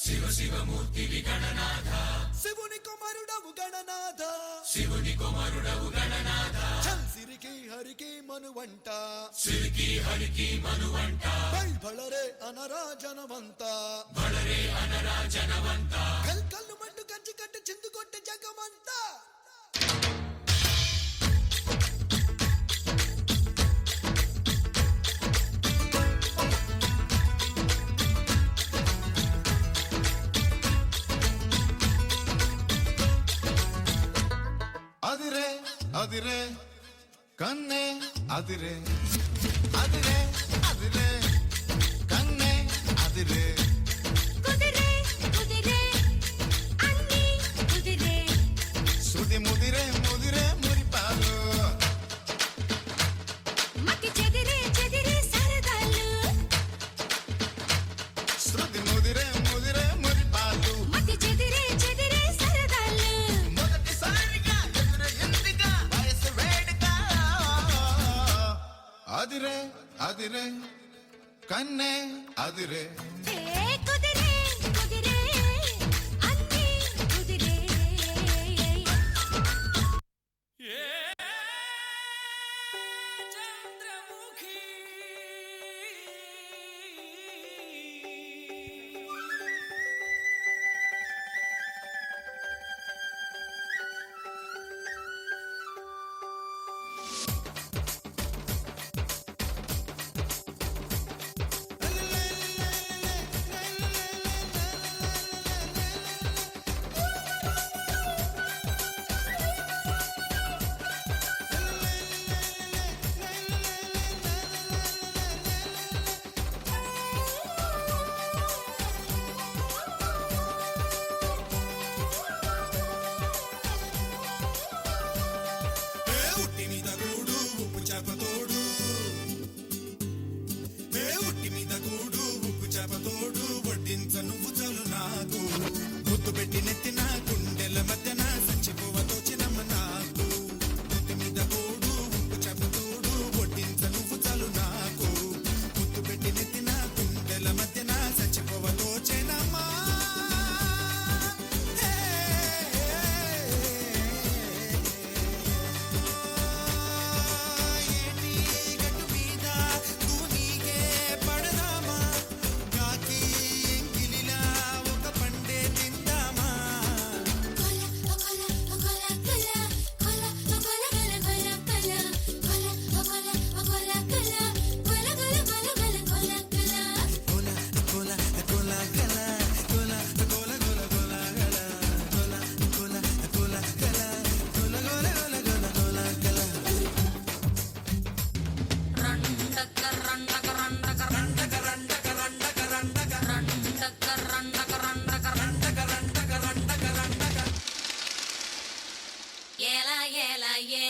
శివ శివమూర్తివి గణనాథ శివుని కుమారుడవు గణనాథ శివుని కుమారుడవు గణనాథ సిరికి హరికి మనువంట సిరికి హరికి మనువంట బళరే అనరా జనవంత బళరే అనరా జనవంత కల్లు మండు కంచి కట్టి చిందు కొట్టి జగమంతా అదిరే అదిరే కన్నే అదిరే అదిరే అదిరే కన్నే అదిరే కుదిరే కుదిరే అన్ని కుదిరే సుది ముదిరే ముదిరే మురిపాలు మతి చెదిరే చెదిరే సరదాలు శృతి ముదిరే ముదిరే మురిపాలు మతి చెదిరే చెదిరే సరదాలు మొదటిసారిగా ఎదురు ఎందిగా వయసు వేడుక అదిరే అదిరే కన్నే అదిరే ఏ కుదిరే కుదిరే అన్ని కుదిరే చంద్రముఖి ఉట్టి మీద కూడు ఉప్పు చేప తోడు ఉట్టి మీద కూడు ఉప్పు చేప తోడు వడ్డించ నువ్వు చలు నాకు గుర్తు పెట్టి నెత్తిన గుండెల మధ్యన సంచిపోవతో చిన్నమ్మ నాకు ఉట్టి మీద కూడు ఉప్పు చేప తోడు వడ్డించ నువ్వు చలు నాకు గుర్తు పెట్టి నెత్తిన గుండెల మధ్యన సంచిపోవతో చిన్నమ్మ ఏలా ఏలా ఏ